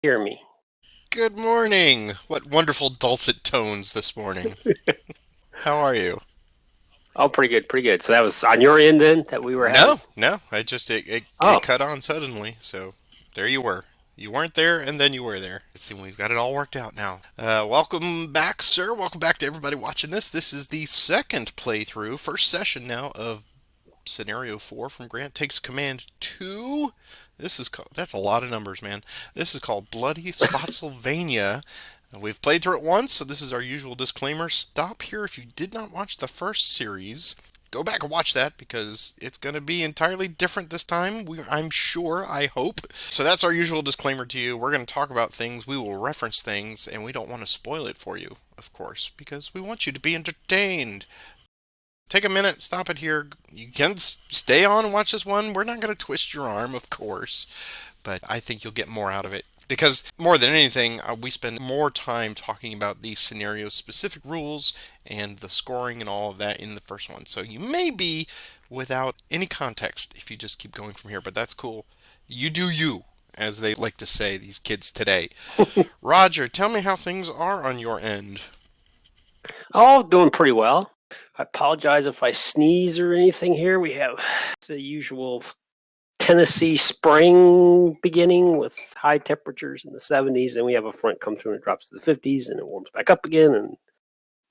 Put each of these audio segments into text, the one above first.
Hear me. Good morning. What wonderful dulcet tones this morning. How are you? Oh, pretty good, pretty good. So that was on your end then that we were having. No. I just it Oh, cut on suddenly, so there you were. You weren't there, and then you were there. It seems we've got it all worked out now. Welcome back, sir. Welcome back to everybody watching this. This is the second playthrough, first session now of Scenario 4 from Grant Takes Command 2. That's a lot of numbers, man. This is called Bloody Spotsylvania. We've played through it once, so this is our usual disclaimer. Stop here if you did not watch the first series. Go back and watch that because it's going to be entirely different this time. I'm sure, I hope. So that's our usual disclaimer to you. We're going to talk about things, we will reference things, and we don't want to spoil it for you, of course, because we want you to be entertained. Take a minute, stop it here. You can stay on and watch this one. We're not going to twist your arm, of course, but I think you'll get more out of it. Because more than anything, we spend more time talking about the scenario specific rules and the scoring and all of that in the first one. So you may be without any context if you just keep going from here, but that's cool. You do you, as they like to say, these kids today. Roger, tell me how things are on your end. oh, doing pretty well. I apologize if I sneeze or anything here. We have the usual Tennessee spring beginning with high temperatures in the 70s, and we have a front come through and it drops to the 50s, and it warms back up again. And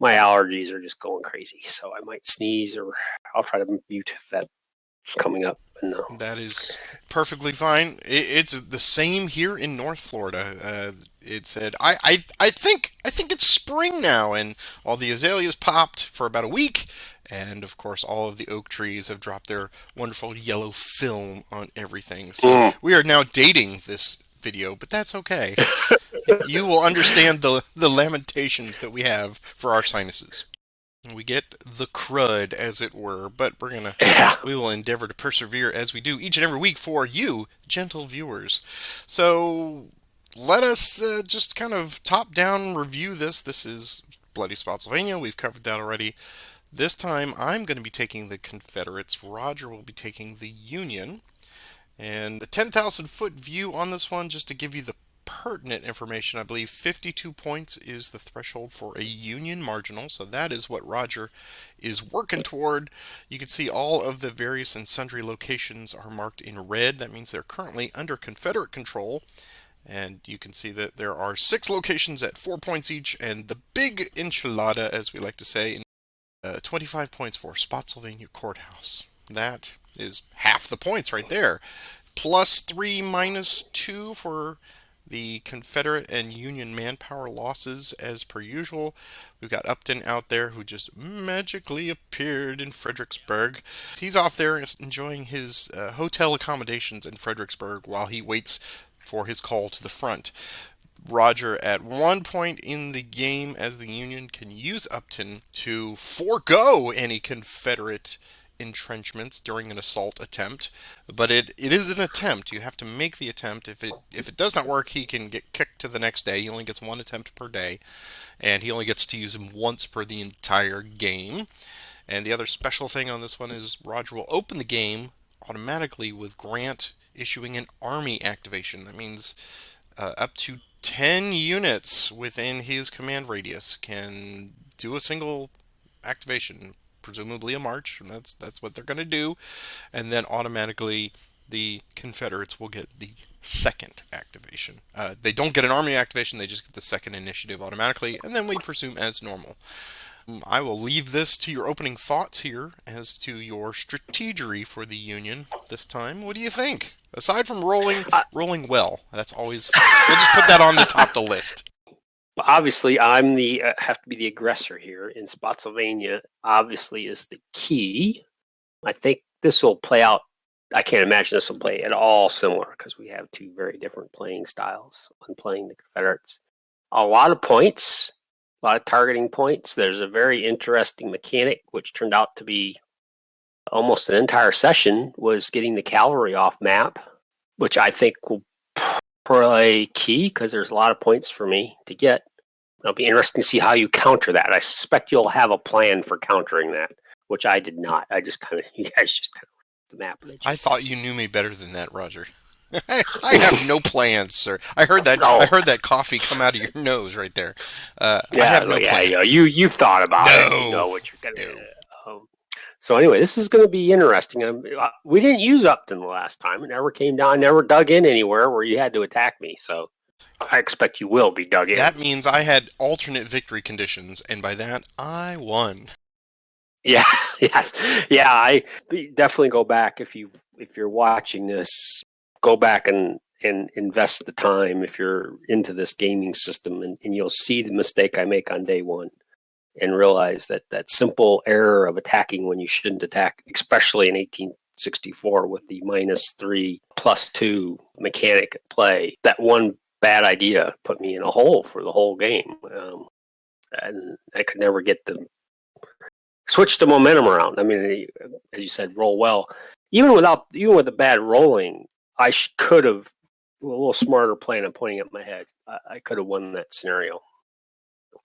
my allergies are just going crazy, so I might sneeze, or I'll try to mute if that's coming up. But no. That is perfectly fine. It's the same here in North Florida. It said I think it's spring now, and all the azaleas popped for about a week, and of course all of the oak trees have dropped their wonderful yellow film on everything. So Mm. we are now dating this video, but that's okay. You will understand the lamentations that we have for our sinuses. We get the crud, as it were, but Yeah. we will endeavor to persevere as we do each and every week for you, gentle viewers. So let us just kind of top down review this. This is Bloody Spotsylvania. We've covered that already. This time I'm going to be taking the Confederates. Roger will be taking the Union. And the 10,000 foot view on this one, just to give you the pertinent information, I believe 52 points is the threshold for a Union marginal, so that is what Roger is working toward. You can see all of the various and sundry locations are marked in red. That means they're currently under Confederate control. And you can see that there are 6 locations at 4 points each, and the big enchilada, as we like to say, 25 points for Spotsylvania Courthouse. That is half the points right there. +3, -2 for the Confederate and Union manpower losses as per usual. We've got Upton out there who just magically appeared in Fredericksburg. He's off there enjoying his hotel accommodations in Fredericksburg while he waits for his call to the front. Roger, at one point in the game, as the Union, can use Upton to forego any Confederate entrenchments during an assault attempt. But it is an attempt. You have to make the attempt. If it does not work, he can get kicked to the next day. He only gets one attempt per day, and he only gets to use him once per the entire game. And the other special thing on this one is Roger will open the game automatically with Grant issuing an army activation. That means up to 10 units within his command radius can do a single activation, presumably a march. And that's what they're going to do, and then automatically the Confederates will get the second activation. They don't get an army activation; they just get the second initiative automatically, and then we presume as normal. I will leave this to your opening thoughts here as to your strategery for the Union this time. What do you think? Aside from rolling well, that's always we'll just put that on the top of the list. Obviously, I'm the have to be the aggressor here, in Spotsylvania obviously is the key. I think this will play out. I can't imagine this will play at all similar because we have two very different playing styles on playing the Confederates. A lot of points, a lot of targeting points. There's a very interesting mechanic which turned out to be almost an entire session, was getting the cavalry off map, which I think will play key because there's a lot of points for me to get. It'll be interesting to see how you counter that. I suspect you'll have a plan for countering that, which I did not. I just kind of, you guys just kind of the map. And I thought you knew me better than that, Roger. I have no plans, sir. I heard that. I No. heard that coffee come out of your nose right there. I Yeah, have no yeah, plan. you've thought about it. You No, know what you're gonna. no. So anyway, this is going to be interesting. We didn't use Upton the last time. It never came down. Never dug in anywhere where you had to attack me. So I expect you will be dug in. That means I had alternate victory conditions, and by that I won. Yeah. Yes. Yeah. I definitely go back if you're watching this. Go back and invest the time if you're into this gaming system, and you'll see the mistake I make on day one. And realize that that simple error of attacking when you shouldn't attack, especially in 1864 with the -3 +2 mechanic at play, that one bad idea put me in a hole for the whole game. And I could never get the switch the momentum around. I mean, as you said, roll well. Even with the bad rolling, I could have a little smarter plan of pointing at my head. I could have won that scenario,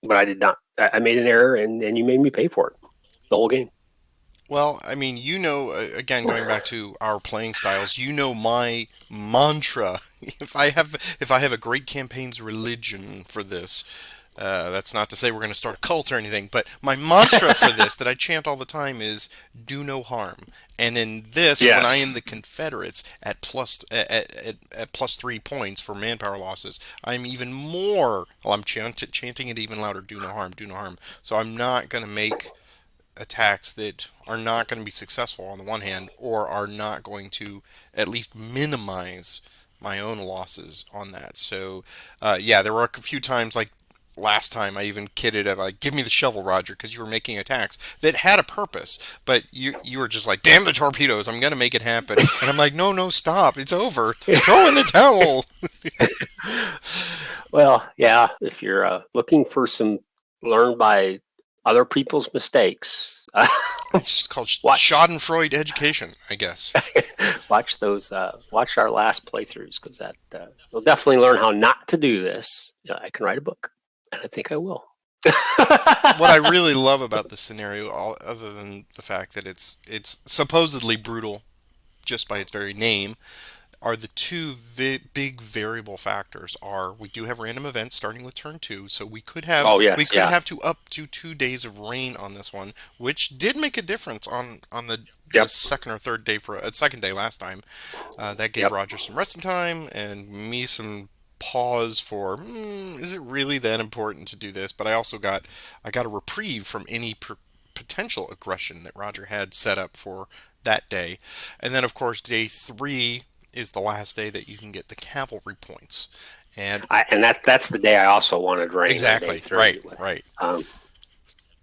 but I did not. I made an error, and you made me pay for it the whole game. Well, I mean, again, going back to our playing styles, my mantra. If I have a great campaign's religion for this, that's not to say we're going to start a cult or anything, but my mantra for this that I chant all the time is "do no harm." And in this, when I am Yes. the Confederates at plus 3 points for manpower losses, I'm even more. Well, I'm chanting it even louder. Do no harm. Do no harm. So I'm not going to make attacks that are not going to be successful on the one hand, or are not going to at least minimize my own losses on that. So, yeah, there were a few times like last time I even kidded at like, "Give me the shovel, Roger," because you were making attacks that had a purpose, but you were just like, "Damn the torpedoes, I'm gonna make it happen," and I'm like, "No, no, stop, it's over, throw in the towel." Well, yeah, if you're looking for some learn by other people's mistakes, It's just called watch Schadenfreude education, I guess. watch our last playthroughs because that you'll definitely learn how not to do this. Yeah, I can write a book, and I think I will. What I really love about this scenario, other than the fact that it's supposedly brutal just by its very name, are the two big variable factors. Are we do have random events starting with turn two, so Oh we yes, could yeah, have to up to 2 days of rain on this one, which did make a difference on the yep, second or third day for a second day last time. That gave yep. Roger some resting time and me some pause for is it really that important to do this? But I got a reprieve from any potential aggression that Roger had set up for that day. And then of course day three is the last day that you can get the cavalry points. And And that's the day I also wanted rain on day exactly, right, three, right. um,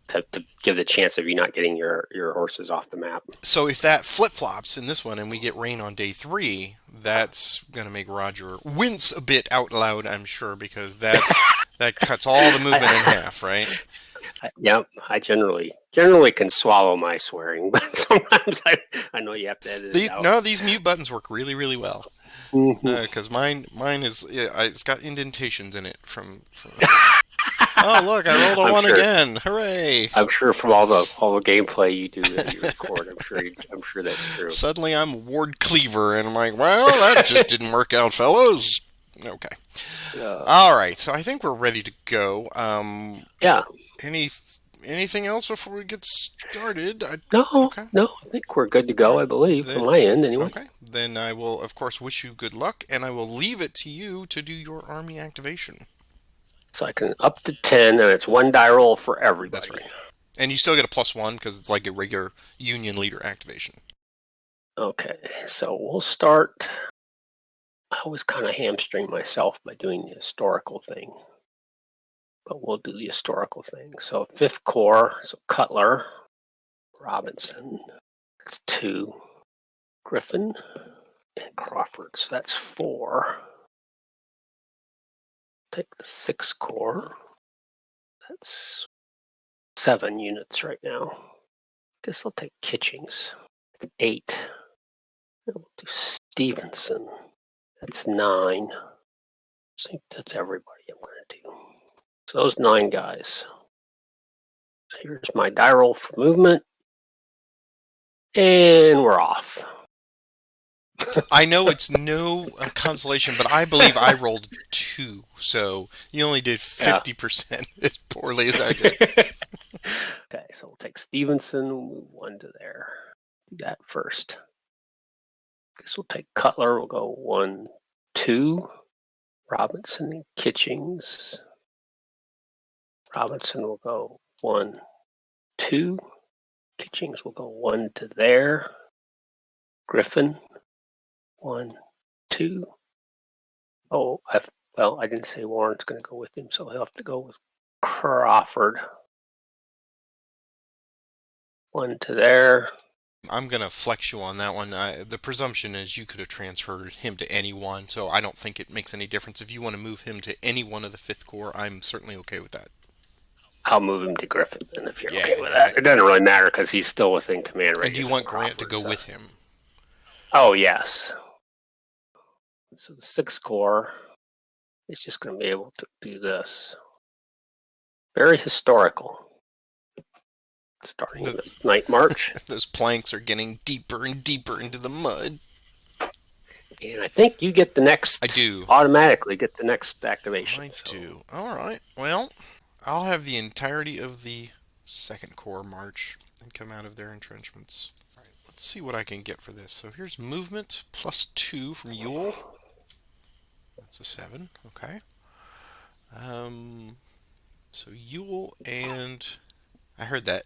to give the chance of you not getting your horses off the map. So if that flip flops in this one and we get rain on day three, that's gonna make Roger wince a bit out loud, I'm sure, because that cuts all the movement in I, half, right? Yep, I generally can swallow my swearing, but sometimes I know you have to edit it out. These mute buttons work really, really well. Mhm. Because mine is it's got indentations in it from. Oh look, I rolled a I'm one sure. again! Hooray! I'm sure from all the gameplay you do that you record, I'm sure that's true. Suddenly I'm Ward Cleaver, and I'm like, well, that just didn't work out, fellows. Okay. Uh, All right, so I think we're ready to go. yeah. Any anything else before we get started? No, Okay. no. I think we're good to All go. right. I believe from Then my end, anyway. okay. Then I will, of course, wish you good luck, and I will leave it to you to do your army activation. So I can up to 10, and it's one die roll for That's everybody. right. And you still get a +1 because it's like a regular Union leader activation. Okay, so we'll start. I always kind of hamstring myself by doing the historical thing, but we'll do the historical thing. So Fifth Corps, so Cutler, Robinson, that's 2, Griffin, and Crawford, so that's 4. Take the Sixth Corps, that's 7 units right now. Guess I'll take Kitchings, that's 8. And we'll do Stevenson, that's 9. I think that's everybody I'm going to do. So those 9 guys. Here's my die roll for movement. And we're off. I know it's no consolation, but I believe I rolled 2, so you only did Yeah. 50% as poorly as I did. Okay, so we'll take Stevenson, we'll move 1 to there. Do that first. Guess we'll take Cutler, we'll go 1, 2. Robinson and Kitchings. Robinson will go 1, 2. Kitchings will go 1 to there. Griffin, 1, 2. Oh, I didn't say Warren's going to go with him, so he'll have to go with Crawford. 1 to there. I'm going to flex you on that one. The presumption is you could have transferred him to anyone, so I don't think it makes any difference. If you want to move him to any one of the Fifth Corps, I'm certainly okay with that. I'll move him to Griffin, and if you're okay Yeah, with yeah. that, it doesn't really matter because he's still within command And do you radius of want Grant to Crawford. go So. with him? Oh yes. So the 6th Corps is just going to be able to do this. Very historical. Starting The, this night march. those planks are getting deeper and deeper into the mud. And I think you get the I next, do. automatically get the next activation. I So do. All right. Well, I'll have the entirety of the Second Corps march and come out of their entrenchments. All right. Let's see what I can get for this. So here's movement +2 from Ewell. That's a 7. Okay. Um. So Ewell and I heard that.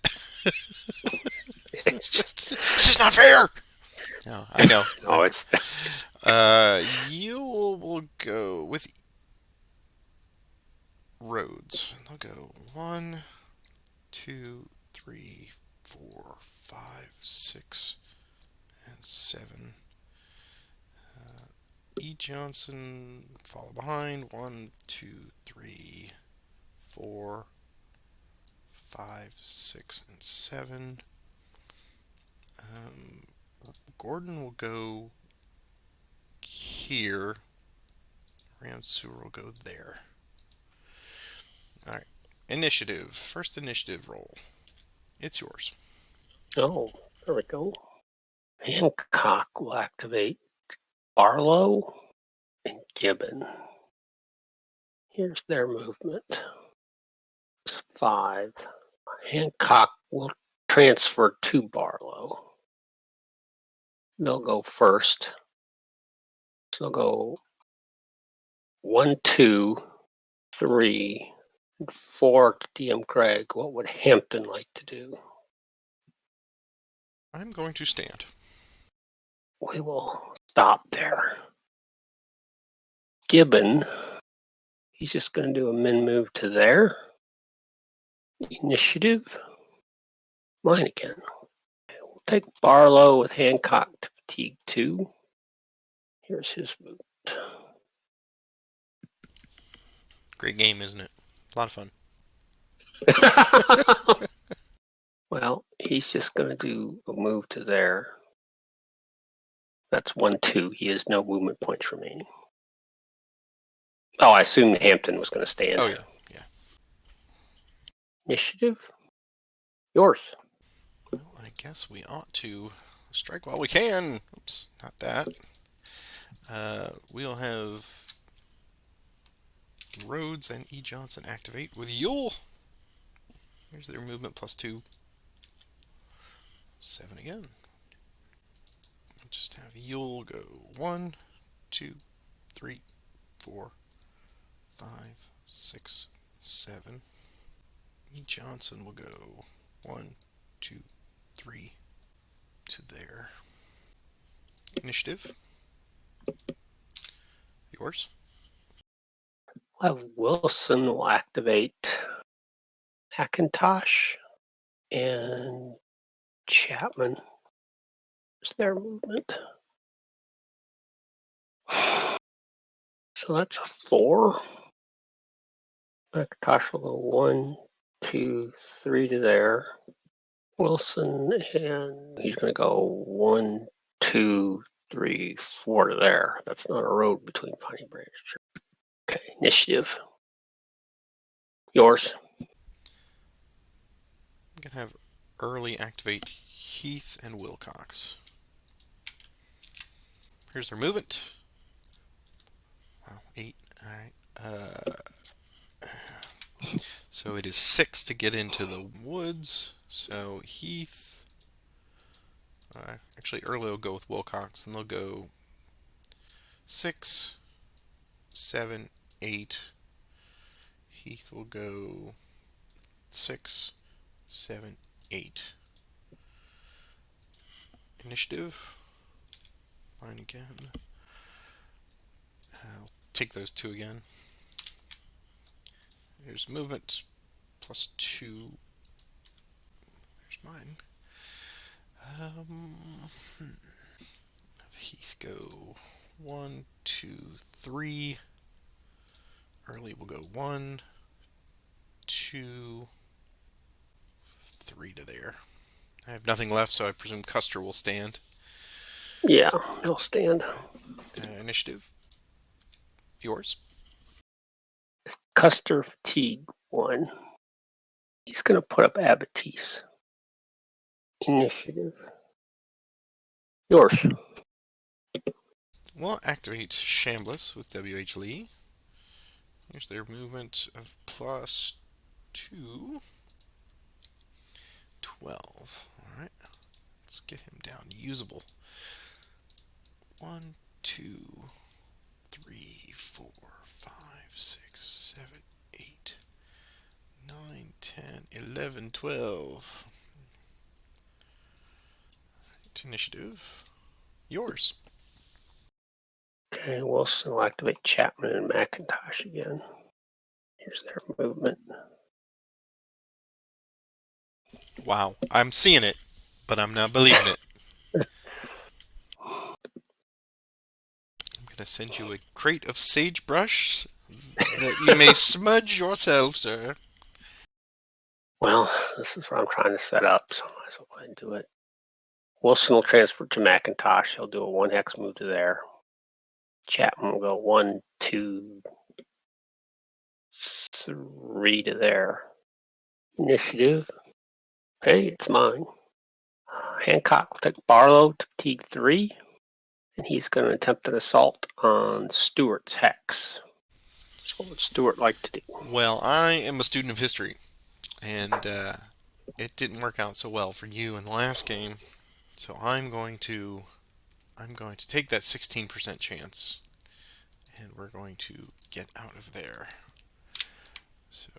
it's just, This is not fair. No, I know. no, it's, Ewell will go with Rhodes. They'll go 1, 2, 3, 4, 5, 6, and 7. E. Johnson follow behind. 1, 2, 3, 4, 5, 6, and 7. Um, Gordon will go here. Ramseur will go there. All right. Initiative. First initiative roll. It's yours. oh, there we go. Hancock will activate Barlow and Gibbon. Here's their movement. It's 5. Hancock will transfer to Barlow. They'll go first. So they'll go 1, 2, 3, 4 to DM Craig. What would Hampton like to do? I'm going to stand. We will stop there. Gibbon, he's just going to do a min move to there. Initiative. Mine again. We'll take Barlow with Hancock to fatigue 2. Here's his movement. Great game, isn't it? A lot of fun. Well, he's just going to do a move to there. That's 1, 2. He has no movement points remaining. Oh, I assumed Hampton was going to stand. Oh, yeah. Yeah. Initiative. Yours. Well, I guess we ought to strike while we can. Oops, not that. We'll have Rhodes and E. Johnson activate with Yule. Here's their movement +2. 7 again. We'll just have Yule go 1, 2, 3, 4, 5, 6, 7. E. Johnson will go 1, 2, 3 to there. Initiative. Yours. Wilson will activate Hackintosh and Chapman. Is their movement? So that's a 4. Hackintosh will go 1, 2, 3 to there. Wilson, and he's going to go 1, 2, 3, 4 to there. That's not a road between Piney Branch. Okay, initiative. Yours. I'm going to have early activate Heath and Wilcox. Here's their movement. Wow, 8. Alright. So it is 6 to get into the woods. So Heath. Actually, early will go with Wilcox, and they'll go 6, 7, 8. Heath will go 6, 7, 8. Initiative. Mine again. I'll take those 2 again. Here's movement +2. There's mine. Have Heath go 1, 2, 3. Early will go 1, 2, 3 to there. I have nothing left, so I presume Custer will stand. Yeah, he'll stand. Initiative. Yours. Custer fatigue 1. He's going to put up Abatisse. Initiative. Yours. We'll activate Shambliss with W.H. Lee. Here's their movement of +2. 12. Alright. Let's get him down to usable. 1, 2, 3, 4, 5, 6, 7, 8, 9, 10, 11, 12. Right, initiative. Yours. Okay, Wilson will activate Chapman and McIntosh again. Here's their movement. Wow, I'm seeing it, but I'm not believing it. I'm going to send you a crate of sagebrush that you may smudge yourself, sir. Well, this is what I'm trying to set up, so I might as well go ahead and do it. Wilson will transfer to McIntosh. He'll do a 1 hex move to there. Chapman will go 1, 2, 3 to there. Initiative. Hey, it's mine. Hancock will take Barlow to fatigue 3, and he's going to attempt an assault on Stewart's hex. So what would Stewart like to do? Well, I am a student of history, and it didn't work out so well for you in the last game. So I'm going to take that 16% chance, and we're going to get out of there. So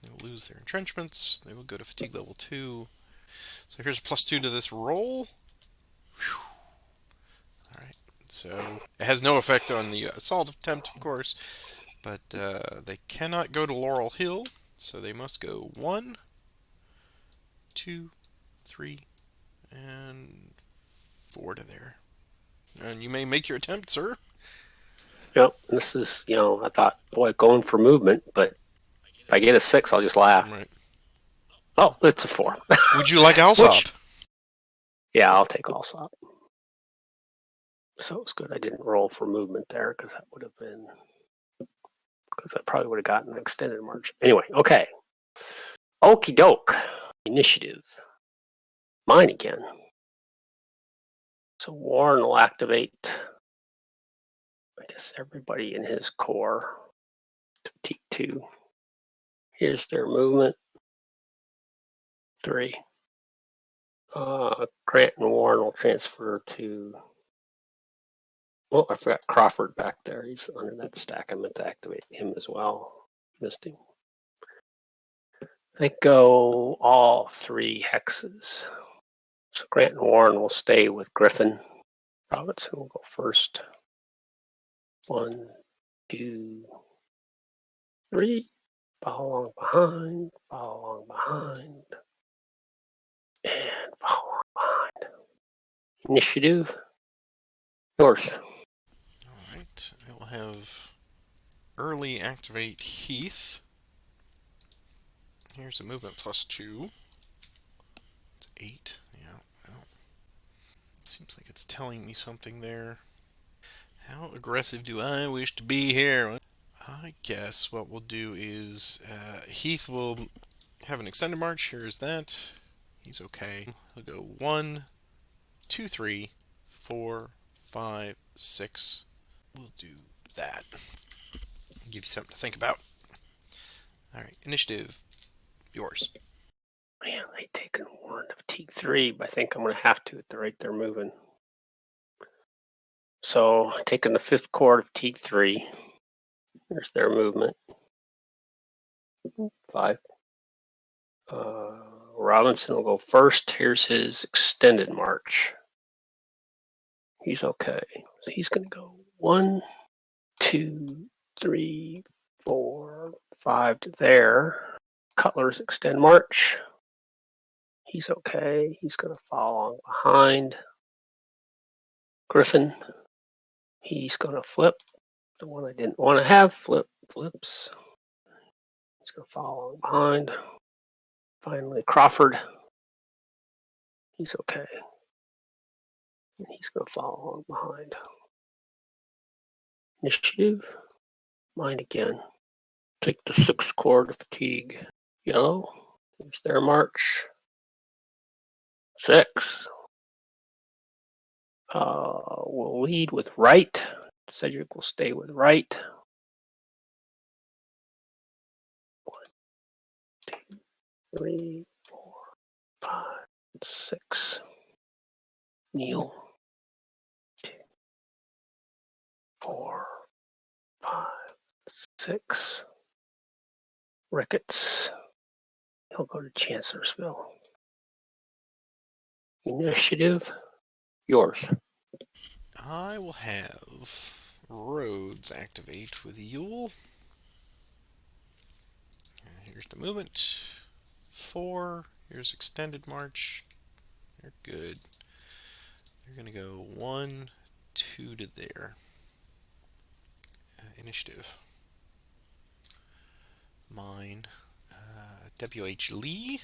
they will lose their entrenchments. They will go to fatigue level 2. So here's a +2 to this roll. Alright, so it has no effect on the assault attempt, of course, but they cannot go to Laurel Hill, so they must go 1, 2, 3, and 4 to there. And you may make your attempt, sir. Yep, this is, I thought, boy, going for movement, but if I get a 6, I'll just laugh. Right. Oh, it's a 4. Would you like Alsop? Yeah, I'll take Alsop. So it's good I didn't roll for movement there, because that would have been, because I probably would have gotten an extended march. Anyway, okay. Okie doke. Initiative. Mine again. So Warren will activate, I guess, everybody in his core to T2. Here's their movement. 3. Grant and Warren will transfer to. Oh, I forgot Crawford back there. He's under that stack. I meant to activate him as well. Missed him. They go all 3 hexes. So Grant and Warren will stay with Griffin. Robinson will go first. 1, 2, 3. Follow along behind. Follow along behind. And follow along behind. Initiative. Yours. Alright, I will have early activate Heath. Here's a movement +2. It's 8. Yeah, well. Seems like it's telling me something there. How aggressive do I wish to be here? I guess what we'll do is Heath will have an extended march. Here's that. He's okay. He'll go 1, 2, 3, 4, 5, 6. We'll do that. Give you something to think about. All right, initiative, yours. Man, they taken one to fatigue 3, but I think I'm going to have to at the rate they're moving. So taking the 5th core to fatigue 3. There's their movement. 5. Robinson will go first. Here's his extended march. He's okay. So he's going to go 1, 2, 3, 4, 5 to there. Cutler's extend march. He's okay. He's going to follow along behind. Griffin. He's going to flip. The one I didn't want to have flips. He's going to follow along behind. Finally, Crawford. He's okay. And he's going to follow along behind. Initiative. Mine again. Take the 6th core to fatigue. Yellow. Here's their march. 6. We'll lead with right. Cedric will stay with right. 1, 2, 3, 4, 5, 6. Neil. 2, 4, 5, 6. Ricketts. He'll go to Chancellorsville. Initiative. Yours. I will have Rhodes activate with Yule. Here's the movement. 4. Here's extended march. You're good. You're going to go 1, 2 to there. Initiative. Mine. W.H. Lee.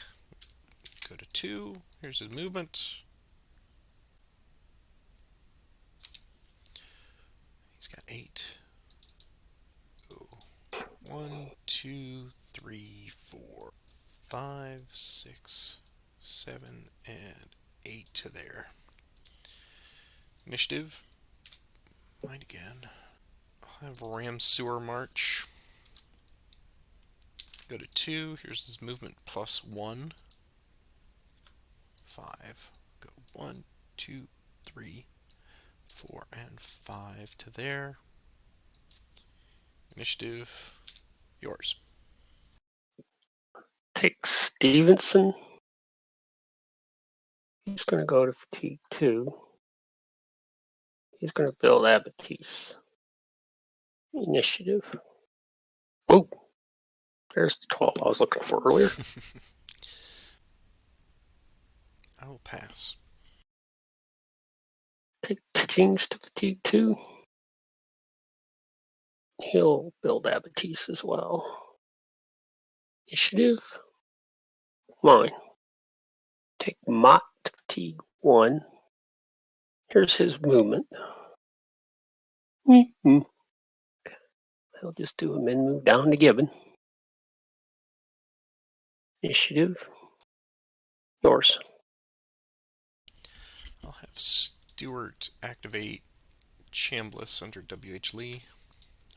Go to 2. Here's his movement. He's got 8. Oh. 1, 2, 3, 4, 5, 6, 7, and 8 to there. Initiative. Mine again. I'll have Ram Sewer March. Go to 2. Here's his movement plus 1. 5. Go 1, 2, 3, 4, and 5 to there. Initiative. Yours. Take Stevenson. He's going to go to fatigue 2. He's going to build Abattis. Initiative. Oh, there's the 12 I was looking for earlier. I will pass. Take Tings to fatigue 2. He'll build Abattis as well. Initiative. Mine. Take Mott to fatigue 1. Here's his movement. Mm-hmm. He'll just do a min move down to Gibbon. Initiative. Yours. I'll have Stewart activate Chambliss under W.H. Lee.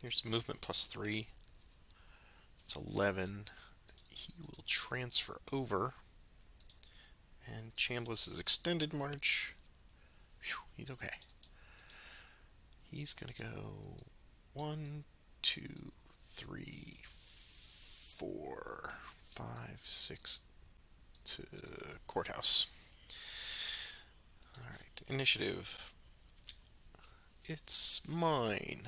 Here's movement plus 3. It's 11. He will transfer over. And Chambliss is extended march. Whew, he's okay. He's going to go 1, 2, 3, 4, 5, 6 to courthouse. Alright, initiative. It's mine.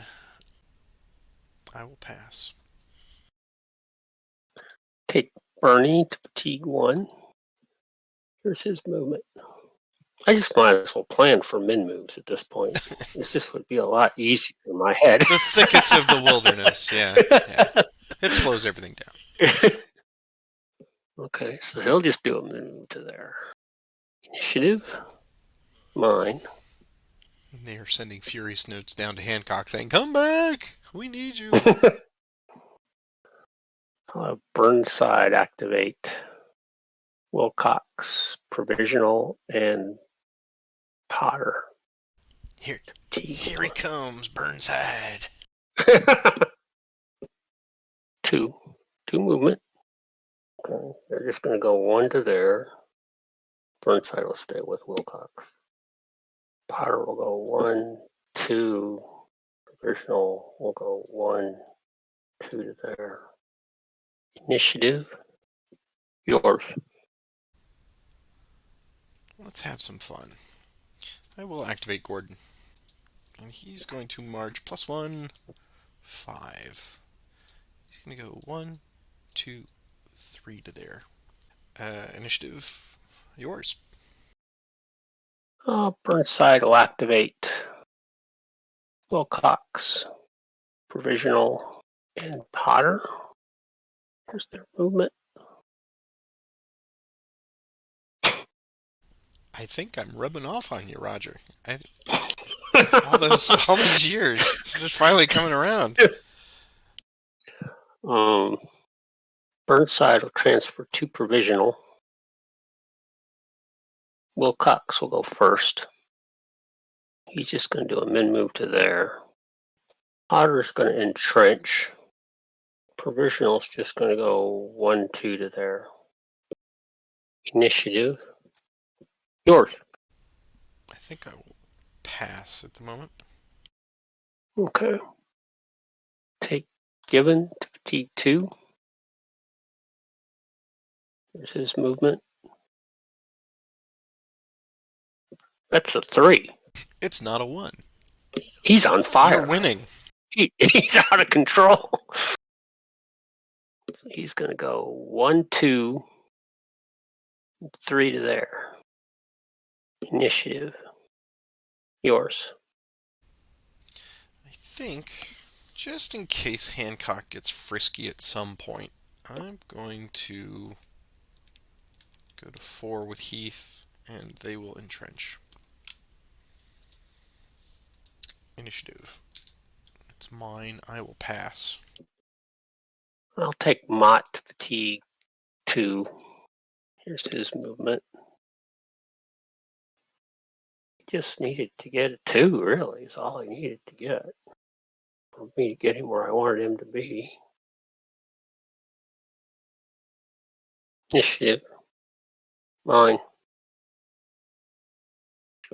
I will pass. Take Bernie to fatigue 1. Here's his movement. I just might as well plan for min moves at this point. This just would be a lot easier in my head. The thickets of the wilderness, yeah. It slows everything down. Okay, so he'll just do a min move to there. Initiative. Mine. They're sending furious notes down to Hancock saying, "Come back! We need you." I'll have Burnside activate. Wilcox, Provisional, and Potter. Here, T here he comes, Burnside. two. Two movement. Okay. They're just going to go one to there. Burnside will stay with Wilcox. Potter will go 1, 2. Provisional will go 1, 2 to there. Initiative. Yours. Let's have some fun. I will activate Gordon. And he's going to march +1, 5. He's going to go 1, 2, 3 to there. Initiative, yours. Burnside will activate Wilcox, Provisional, and Potter. Here's their movement. I think I'm rubbing off on you, Roger. All these years, it's just finally coming around. Burnside will transfer to Provisional. Wilcox will go first. He's just going to do a min move to there. Potter's going to entrench. Provisional's just going to go 1, 2 to there. Initiative. Yours. I think I will pass at the moment. Okay. Take Gibbon to fatigue 2. Here's his movement. That's a 3. It's not a 1. He's on fire. You're winning. He's out of control. He's going to go 1, 2, 3 to there. Initiative. Yours. I think, just in case Hancock gets frisky at some point, I'm going to go to 4 with Heath, and they will entrench. Initiative. It's mine. I will pass. I'll take Mott to fatigue 2. Here's his movement. He just needed to get a 2, really, is all I needed to get. For me to get him where I wanted him to be. Initiative. Mine.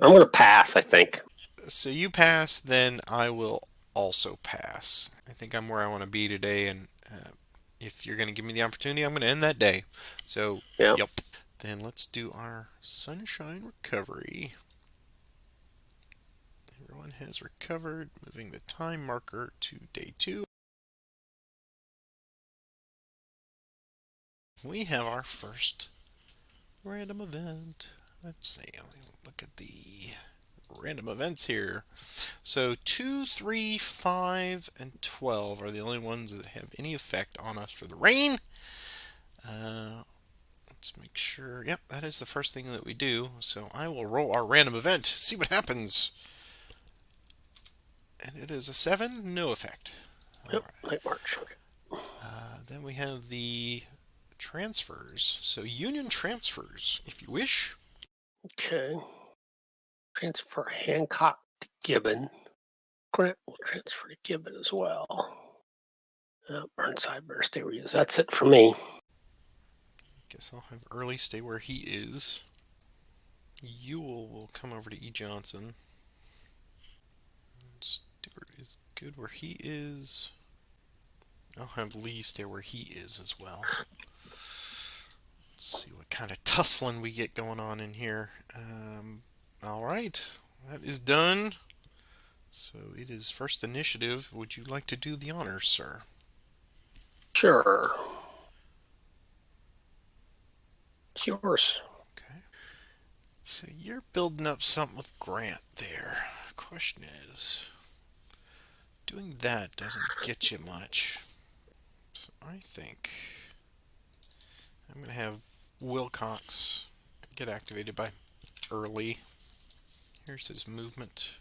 I'm going to pass, I think. So you pass, then I will also pass. I think I'm where I want to be today, and if you're going to give me the opportunity, I'm going to end that day. So, yep. Then let's do our sunshine recovery. Everyone has recovered, moving the time marker to day 2. We have our first random event. Let's see, let me look at the random events here. So 2, 3, 5, and 12 are the only ones that have any effect on us for the rain. Let's make sure. Yep, that is the first thing that we do. So I will roll our random event, see what happens. And it is a 7, no effect. Yep, late March. Okay. Then we have the transfers. So union transfers, if you wish. Okay. Transfer Hancock to Gibbon. Grant will transfer to Gibbon as well. Burnside better stay where he is. That's it for me. Guess I'll have Early stay where he is. Ewell will come over to E. Johnson. Stewart is good where he is. I'll have Lee stay where he is as well. Let's see what kind of tussling we get going on in here. Alright, that is done. So it is first initiative. Would you like to do the honors, sir? Sure. It's yours. Okay. So you're building up something with Grant there. Question is, doing that doesn't get you much. So I think I'm going to have Wilcox get activated by Early. Here's his movement.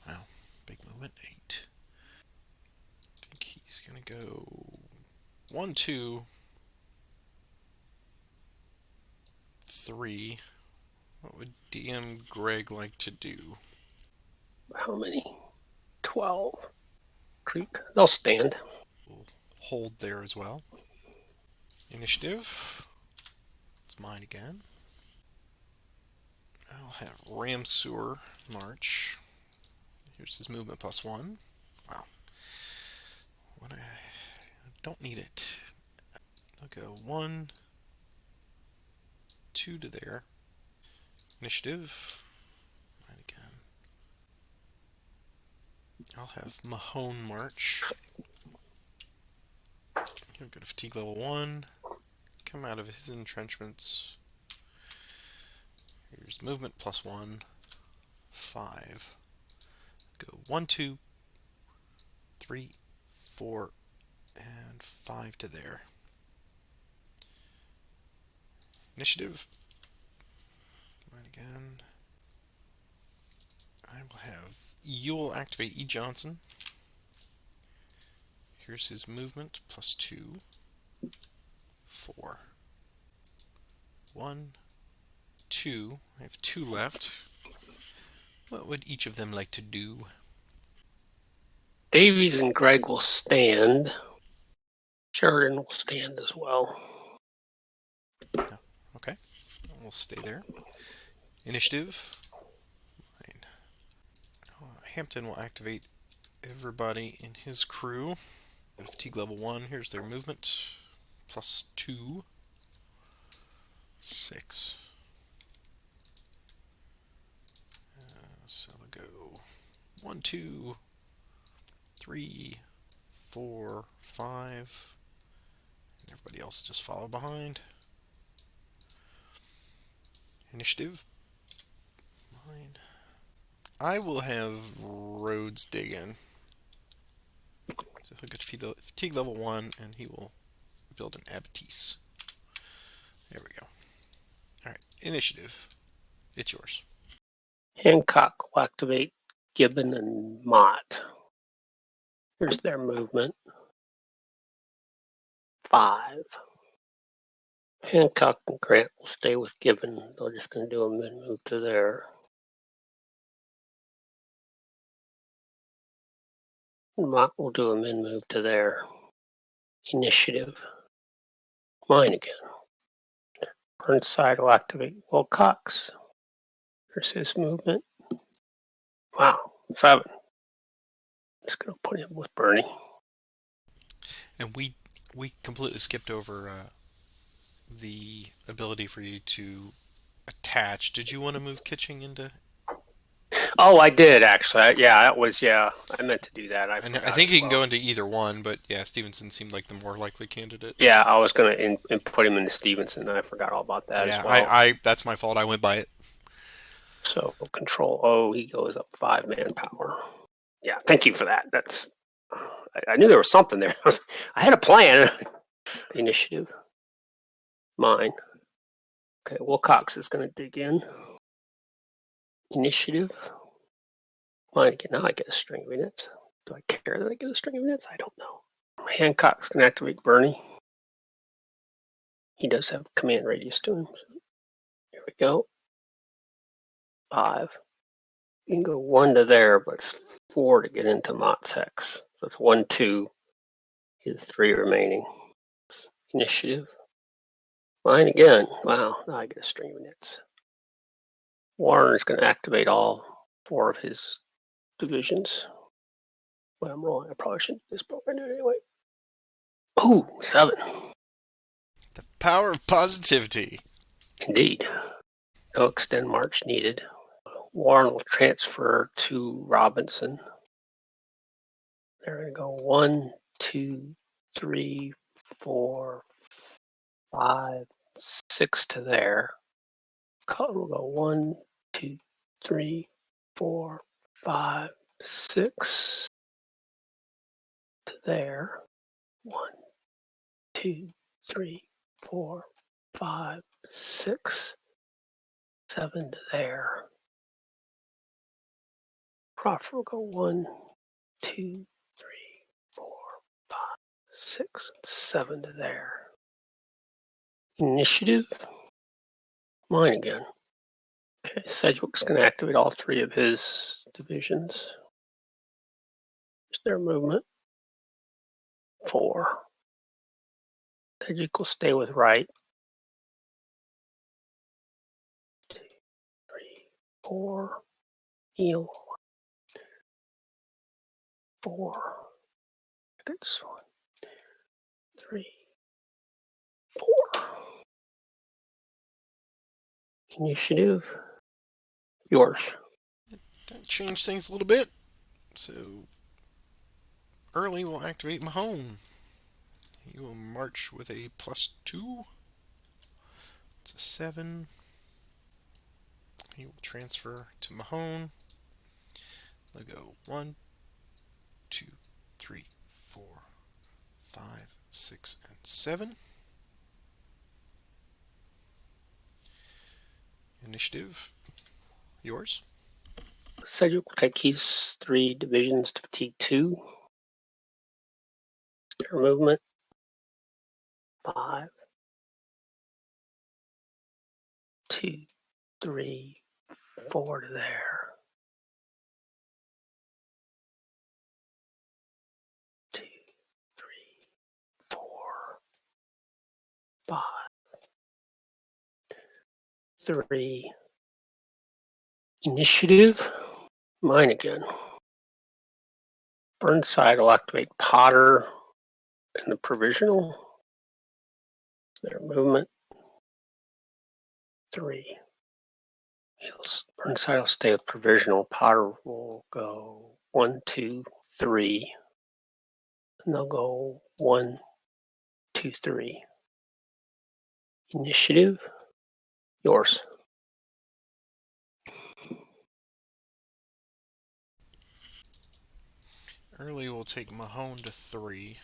Wow, big movement, 8. I think he's going to go 1, 2, 3. What would DM Greg like to do? How many? 12. Creek. They'll stand. We'll hold there as well. Initiative. It's mine again. I'll have Ram Sewer March. Here's his movement +1. Wow. What I don't need it. I'll go 1, 2 to there. Initiative. Mine again. I'll have Mahone March. He'll go to fatigue level 1. Come out of his entrenchments. Here's movement +1. 5. Go 1, 2, 3, 4, and 5 to there. Initiative. Mine again. I will have you'll activate E. Johnson. Here's his movement +2. 4. 1, 2. I have 2 left. What would each of them like to do? Davies and Greg will stand. Sheridan will stand as well. Okay, we'll stay there. Initiative. Fine. Hampton will activate everybody in his crew. Go to fatigue level 1. Here's their movement +2. 6. So they'll go 1, 2, 3, 4, 5. And everybody else just follow behind. Initiative. Mine. I will have Rhodes dig in. So he'll get fatigue level 1, and he will build an Abattis. There we go. Alright, initiative. It's yours. Hancock will activate Gibbon and Mott. Here's their movement. 5. Hancock and Grant will stay with Gibbon. They're just going to do a mid-move to there. Mott will do a mid-move to there. Initiative. Mine again. Burnside will activate Wilcox. Here's his movement. Wow, 7. Just going to put him with Bernie. And we completely skipped over the ability for you to attach. Did you want to move Kitching into? Oh, I did actually. Yeah, that was I meant to do that. I think he can go into either one, but yeah, Stevenson seemed like the more likely candidate. Yeah, I was going to put him into Stevenson, and I forgot all about that as well. I that's my fault. I went by it. So control O, he goes up 5 manpower. Yeah, thank you for that. That's I knew there was something there. I had a plan. Initiative. Mine. Okay, Wilcox is going to dig in. Initiative. Mine again. Now I get a string of units. Do I care that I get a string of units? I don't know. Hancock's going to activate Bernie. He does have command radius to him. So here we go. 5. You can go 1 to there, but it's 4 to get into Mott's hex. So it's 1, 2. He has 3 remaining. Initiative. Mine again. Wow, now I get a string of units. Warner's going to activate all 4 of his divisions. Well, I'm rolling. I probably shouldn't do this, but I'm going to do it anyway. Ooh, 7. The power of positivity. Indeed. No extend march needed. Warren will transfer to Robinson. They're going to go 1, 2, 3, 4, 5, 6 to there. We'll go 1, 2, 3, 4, 5, 6 to there. 1, 2, 3, 4, 5, 6, 7 to there. Crawford will go 1, 2, 3, 4, 5, 6, 7 to there. Initiative. Mine again. Okay, Sedgwick's going to activate all 3 of his divisions. Is their movement. 4. Edge equals stay with right. 2, 3, 4. Heel. 4. Seconds. 1, 3, 4. Initiative. Yours. That changed things a little bit. So early will activate Mahone. He will march with a +2. It's a 7. He will transfer to Mahone. They'll go 1, 2, 3, 4, 5, 6, and 7. Initiative. Yours. Cedric will take his 3 divisions to fatigue 2. Their movement. 5. 2, 3, 4 to there. 2, 3, 4, 5, 3. Initiative. Mine again. Burnside will activate Potter and the provisional. Their movement. 3. Burnside will stay with provisional. Potter will go 1, 2, 3. And they'll go 1, 2, 3. Initiative. Yours. Early will take Mahone to 3.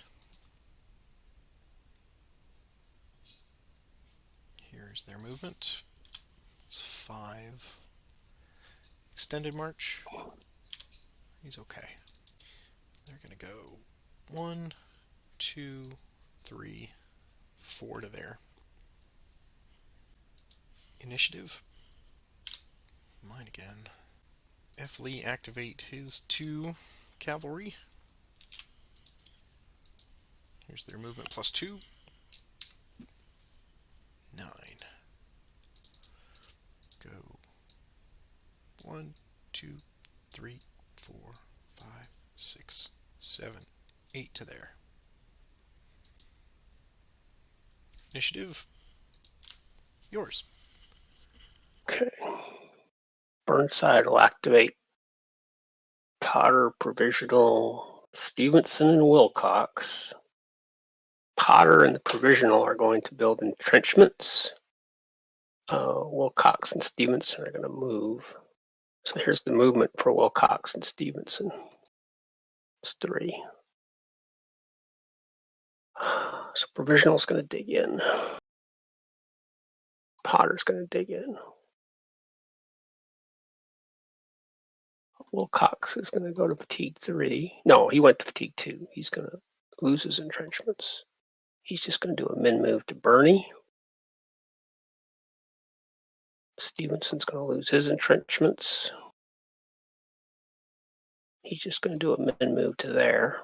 Here's their movement. It's 5. Extended march. He's okay. They're going to go 1, 2, 3, 4 to there. Initiative. Mine again. F. Lee activate his 2 cavalry. Here's their movement +2. 9. Go 1, 2, 3, 4, 5, 6, 7, 8 to there. Initiative. Yours. Okay. Burnside will activate Potter, provisional, Stevenson, and Wilcox. Potter and the provisional are going to build entrenchments. Wilcox and Stevenson are going to move. So here's the movement for Wilcox and Stevenson. It's 3. So provisional is going to dig in. Potter's going to dig in. Wilcox is going to go to fatigue 3. No, he went to fatigue 2. He's going to lose his entrenchments. He's just going to do a min move to Bernie. Stevenson's going to lose his entrenchments. He's just going to do a min move to there.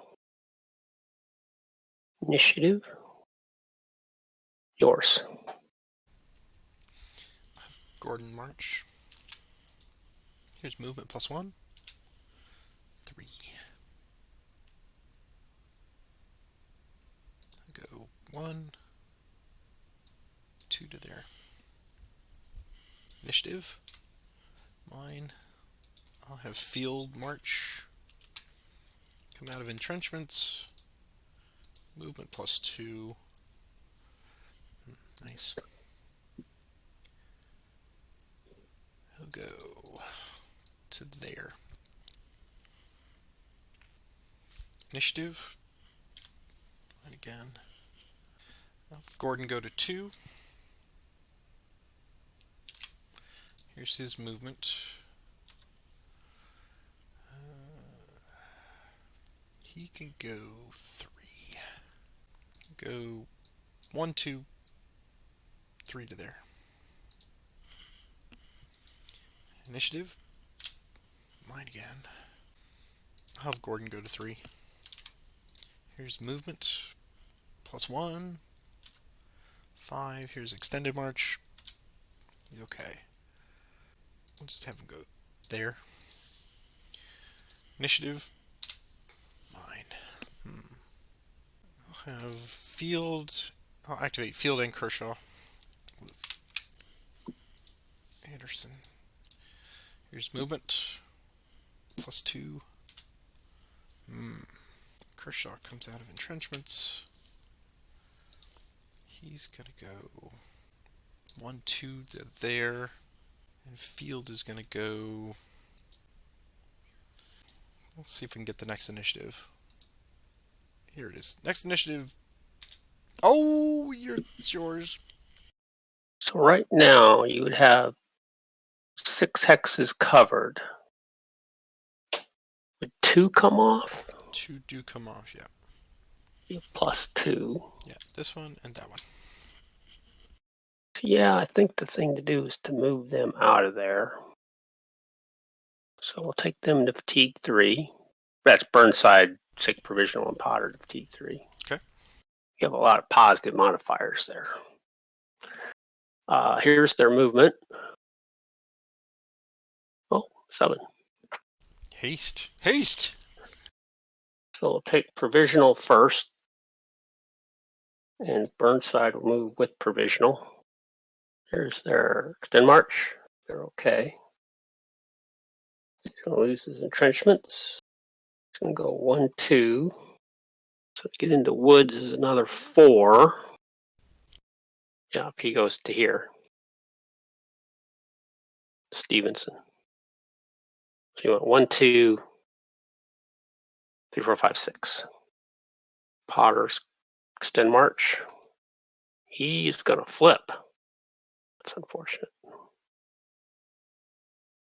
Initiative. Yours. Gordon march. Here's movement +1. 3. Go 1, 2 to there. Initiative. Mine. I'll have field march. Come out of entrenchments. Movement +2. Nice. He'll go to there. Initiative. And again. I'll have Gordon go to 2. Here's his movement. He can go 3. Go 1, 2, 3 to there. Initiative. mine again. I'll have Gordon go to 3. Here's movement. +1. 5. Here's extended march. He's okay. We'll just have him go there. Initiative. Mine. I'll have field. I'll activate field and Kershaw with Anderson. Here's movement. +2. Kershaw comes out of entrenchments. He's gonna go 1, 2 to there. And field is gonna go. Let's see if we can get the next initiative. Here it is. Next initiative. Oh, it's yours. So right now you would have 6 hexes covered. Would 2 come off? 2 do come off, yeah. +2. Yeah, this one and that one. So yeah, I think the thing to do is to move them out of there. So we'll take them to fatigue 3. That's Burnside, Sick Provisional, and Potter to fatigue 3. Okay. You have a lot of positive modifiers there. Here's their movement. Oh, 7. Haste. Haste! So we'll take Provisional first. And Burnside will move with Provisional. Here's their extend march. They're okay. He's going to lose his entrenchments. He's going to go 1, 2. So to get into woods is another 4. Yeah, if he goes to here. Stevenson. So you want 1, 2, 3, 4, 5, 6. Potter's extend march. He's going to flip. That's unfortunate.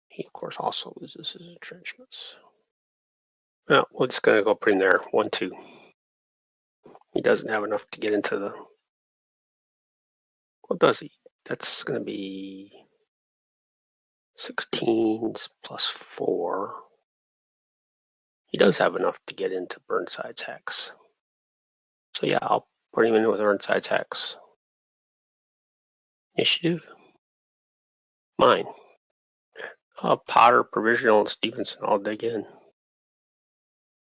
He, of course, also loses his entrenchments. Well, we're just going to go put him there. 1, 2. He doesn't have enough to get into the. What does he? That's going to be 16s +4. He does have enough to get into Burnside's hex. So yeah, I'll put him in with Burnside's hex. Initiative. Mine. Potter, Provisional, and Stevenson all dig in.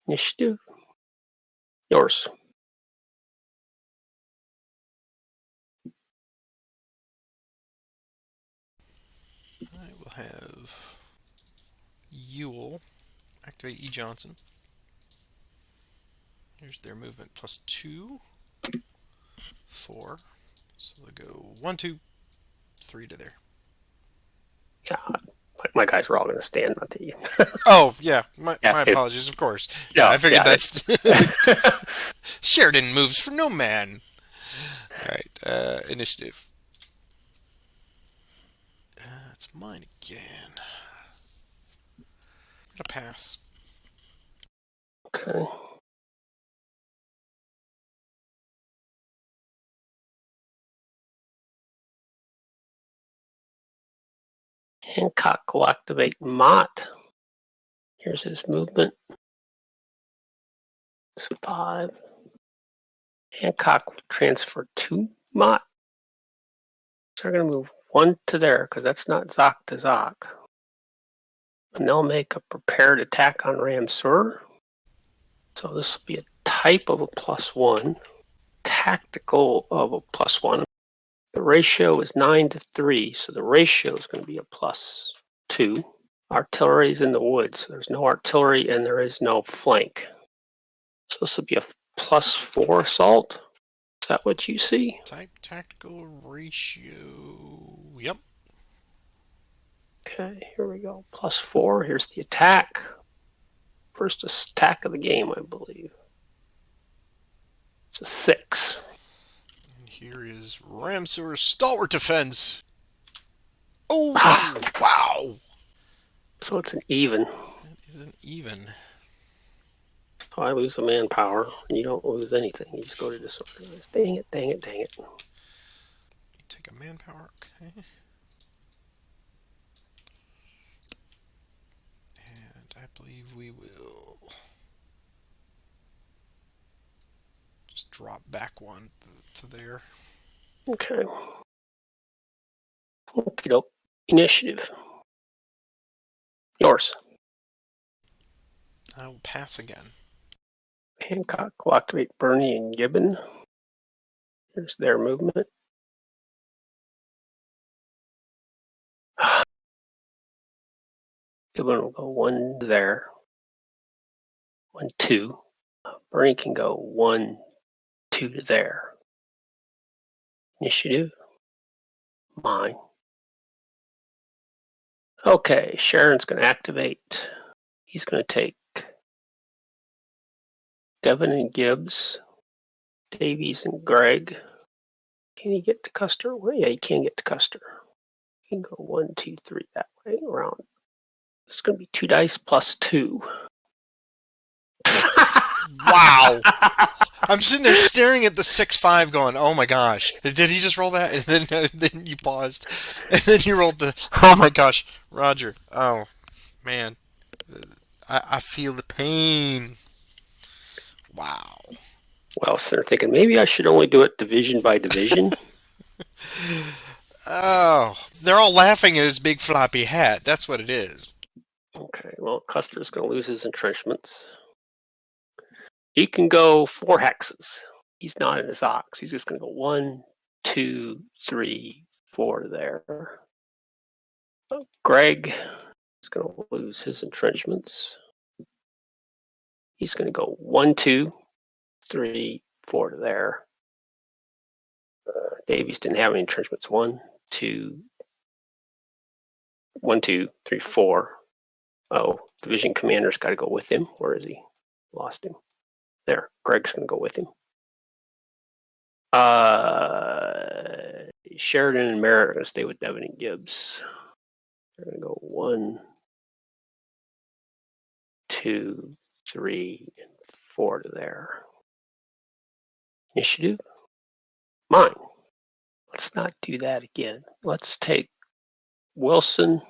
Initiative. Yours. I will have Ewell activate E. Johnson. Here's their movement +2. 4. So they'll go 1, 2, 3 to there. Yeah, my guys were all going to stand, not to you. Oh, yeah. My apologies, of course. Yeah, I figured that's. Sheridan moves for no man. Alright, initiative. That's mine again. I'm gonna pass. Okay. Hancock will activate Mott. Here's his movement. It's 5. Hancock will transfer to Mott. So they're going to move 1 to there because that's not Zoc to Zoc. And they'll make a prepared attack on Ramsur. So this will be a type of a +1, tactical of a +1. The ratio is 9 to 3, so the ratio is going to be a +2. Artillery is in the woods. So there's no artillery and there is no flank. So this will be a +4 assault. Is that what you see? Type tactical ratio. Yep. Okay, here we go. +4. Here's the attack. First attack of the game, I believe. It's a 6. And here is Ramsur's stalwart defense. Oh, wow. So it's an even. That is an even. So I lose a manpower, and you don't lose anything. You just go to disorganized. Dang it, dang it, dang it. You take a manpower, okay. I believe we will just drop back one to there. Okay. Okie doke. Initiative. Yours. I will pass again. Hancock will activate Bernie and Gibbon. Here's their movement. Gibbon will go 1 there. 1, 2. Bernie can go 1, 2 to there. Initiative. Mine. Okay, Sharon's going to activate. He's going to take Devin and Gibbs, Davies and Greg. Can he get to Custer? Well, yeah, he can get to Custer. He can go 1, 2, 3 that way around. It's going to be 2 dice plus 2. Wow! I'm sitting there staring at the 6-5 going, oh my gosh, did he just roll that? And then you paused. And then you rolled the, oh my gosh, Roger. Oh, man. I feel the pain. Wow. Well, so they're thinking maybe I should only do it division by division. Oh, they're all laughing at his big floppy hat. That's what it is. Okay, well, Custer's going to lose his entrenchments. He can go 4 hexes. He's not in his ox. He's just going to go 1, 2, 3, 4 there. Greg is going to lose his entrenchments. He's going to go 1, 2, 3, 4 to there. Davies didn't have any entrenchments. 1, 2, 1, 2, 3, 4. Oh, division commander's got to go with him. Where is he? Lost him. There. Greg's going to go with him. Sheridan and Merritt are going to stay with Devin and Gibbs. They're going to go 1, 2, 3, and 4 to there. Initiative. Mine. Let's not do that again. Let's take Wilson,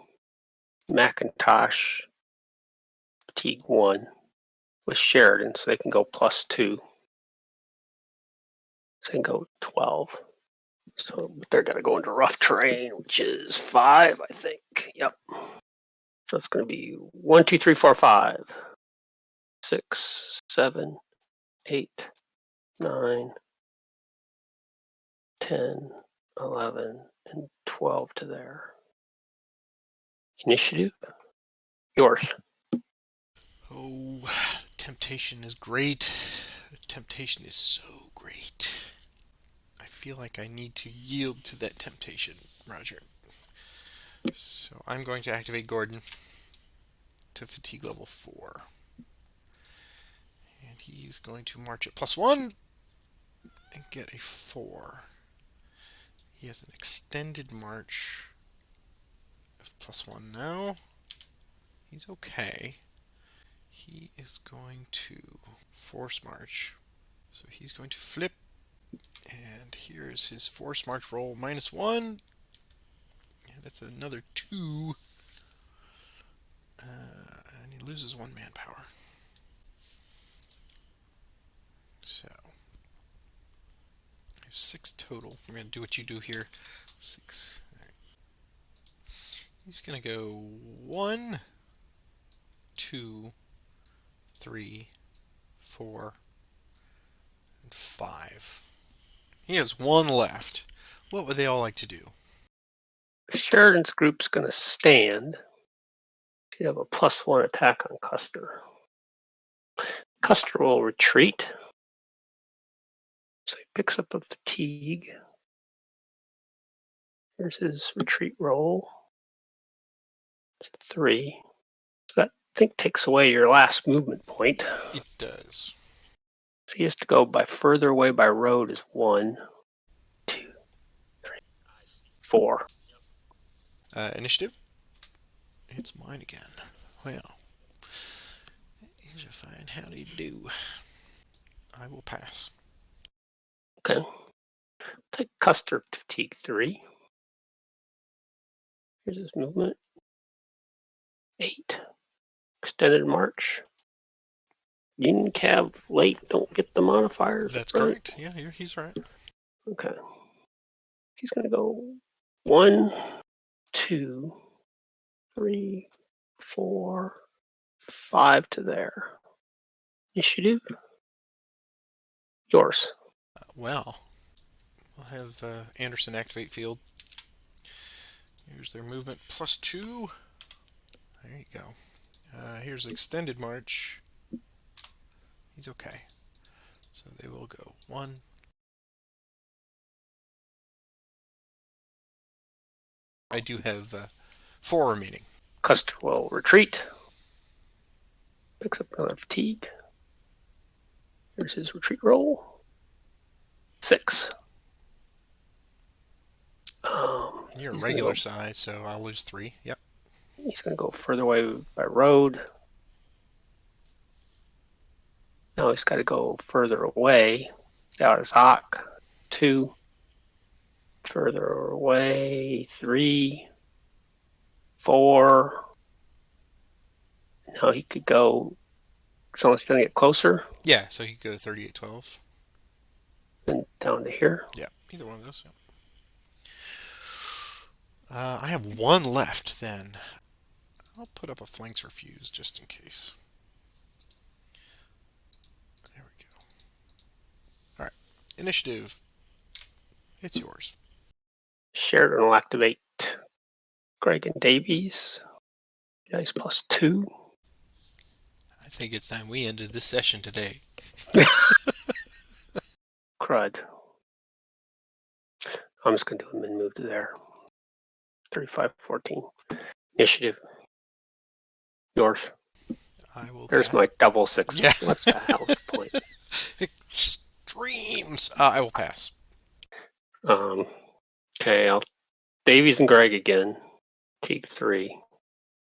McIntosh, Fatigue 1 with Sheridan so they can go plus 2. So they can go 12. So they're going to go into rough terrain, which is 5, I think. Yep. So it's going to be 1, 2, 3, 4, 5, 6, 7, 8, 9, 10, 11, and 12 to there. Initiative. Yours. Oh, temptation is great. Temptation is so great. I feel like I need to yield to that temptation, Roger. So I'm going to activate Gordon to fatigue level 4. And he's going to march at +1 and get a 4. He has an extended march of +1 now. He's okay. He is going to force march. So he's going to flip. And here's his force march roll -1. And that's another 2. And he loses 1 manpower. So I have 6 total. I'm going to do what you do here. 6. Right. He's going to go 1, 2, 3, 4, and 5. He has 1 left. What would they all like to do? Sheridan's group's going to stand. He'd have a +1 attack on Custer. Custer will retreat. So he picks up a fatigue. Here's his retreat roll. It's 3. So that, I think, takes away your last movement point. It does. So he has to go by further away by road is 1, 2, 3, 4. Initiative? It's mine again. Well, here's a fine howdy do. I will pass. Okay. Take Custer fatigue 3. Here's his movement. 8. extended march. Union Cav late, don't get the modifiers. That's right? correct. Yeah, he's right. Okay. He's going to go 1, 2, 3, 4, 5 to there. Initiative. Yours. Well, we'll have Anderson activate field. Here's their movement +2. There you go. Here's extended march. He's okay. So they will go 1. I do have 4 remaining. Custer will retreat. Picks up another fatigue. Here's his retreat roll. 6. And you're a regular size, so I'll lose 3. Yep. He's going to go further away by road. Now he's got to go further away. Out his Hawk. 2. Further away. 3. 4. Now he could go. So he's going to get closer. Yeah, so he could go 3812. And down to here. Yeah, either one of those. Yep. I have 1 left then. I'll put up a flanks refuse just in case. There we go. Alright. Initiative. It's yours. Sheridan will activate Greg and Davies. Dice +2. I think it's time we ended this session today. Crud. I'm just going to do a min move to there. 35-14. Initiative. Yours. I will. There's my double 6. Yeah. What the hell is the point? Extremes. I will pass. Okay, Davies and Greg again. Take 3.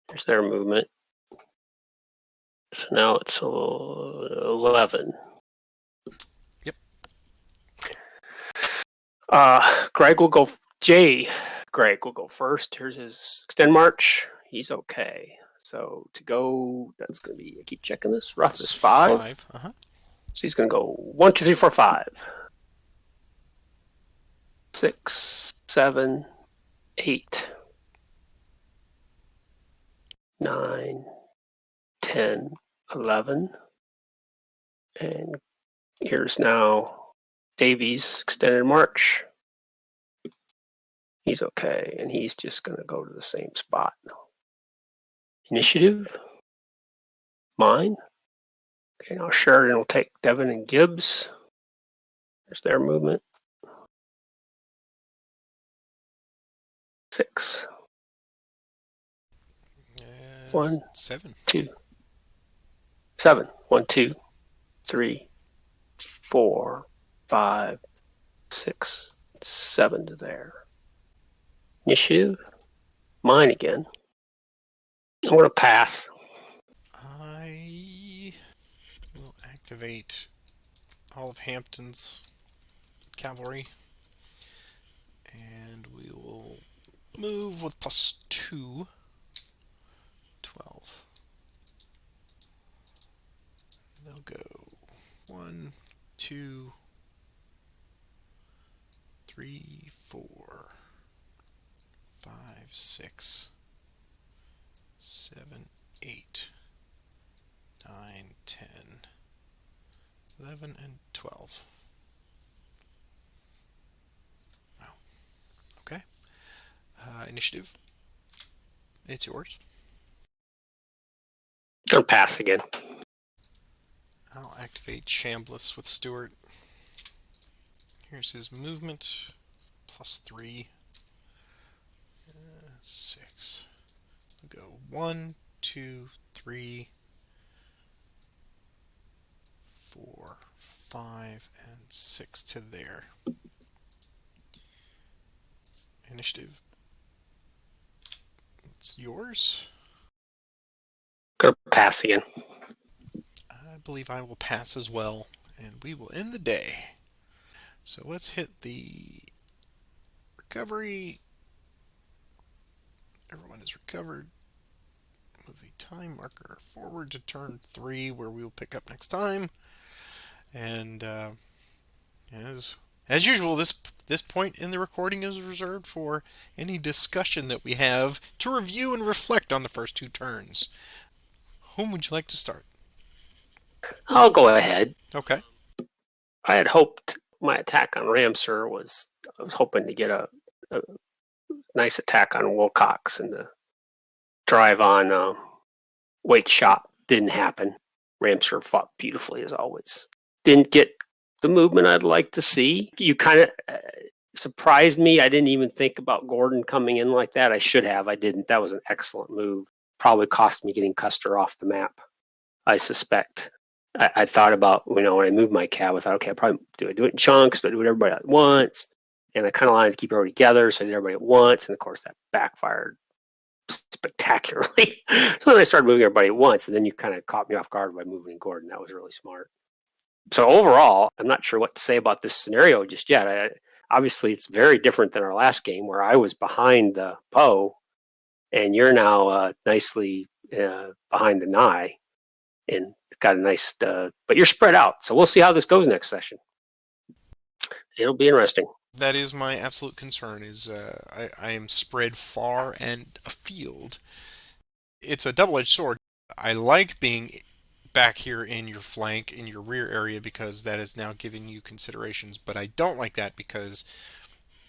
There's their movement. So now it's 11. Yep. Greg will go first. Here's his extend march. He's okay. So to go, that's going to be, I keep checking this, rough is 5. Uh-huh. So he's going to go 1, 2, 3, 4, 5. 6, 7, 8, 9, 10, 11. And here's now Davies extended march. He's okay, and he's just going to go to the same spot. Initiative. Mine. Okay, now Sheridan will take Devin and Gibbs. There's their movement. 6. 1, 7. 2, 7. 1, 2, 3, 4, 5, 6, 7 to there. Initiative. Mine again. I'm going to pass. I will activate all of Hampton's cavalry, and we will move with +2. 12. They'll go 1, 2, 3, 4, 5, 6, 7, 8, 9, 10, 11, and 12. Wow. Okay. Initiative. It's yours. Going to pass again. I'll activate Chambliss with Stuart. Here's his movement. +3. 6. We'll go 1, 2, 3, 4, 5, and 6 to there. Initiative. It's yours. Going to pass again. I believe I will pass as well, and we will end the day. So let's hit the recovery. Everyone is recovered. move the time marker forward to turn 3, where we will pick up next time. And as as usual, this point in the recording is reserved for any discussion that we have to review and reflect on the first 2 turns. Whom would you like to start? I'll go ahead. Okay. I had hoped my attack on Ramsur I was hoping to get a nice attack on Wilcox and the drive on Wake Shop. Didn't happen. Ramsur fought beautifully as always. Didn't get the movement I'd like to see. You kind of surprised me. I didn't even think about Gordon coming in like that. I should have. I didn't. That was an excellent move. Probably cost me getting Custer off the map, I suspect. I thought about, when I moved my cab, I thought, okay, do I do it in chunks? Do I do it everybody at once? And I kind of wanted to keep everybody together, so I did everybody at once. And of course, that backfired spectacularly. So then I started moving everybody at once, and then you kind of caught me off guard by moving Gordon. That was really smart. So overall, I'm not sure what to say about this scenario just yet. Obviously, it's very different than our last game where I was behind the Poe, and you're now nicely behind the Nye, and got a nice. But you're spread out, so we'll see how this goes next session. It'll be interesting. That is my absolute concern. Is I am spread far and afield. It's a double-edged sword. I like being back here in your flank, in your rear area, because that is now giving you considerations. But I don't like that because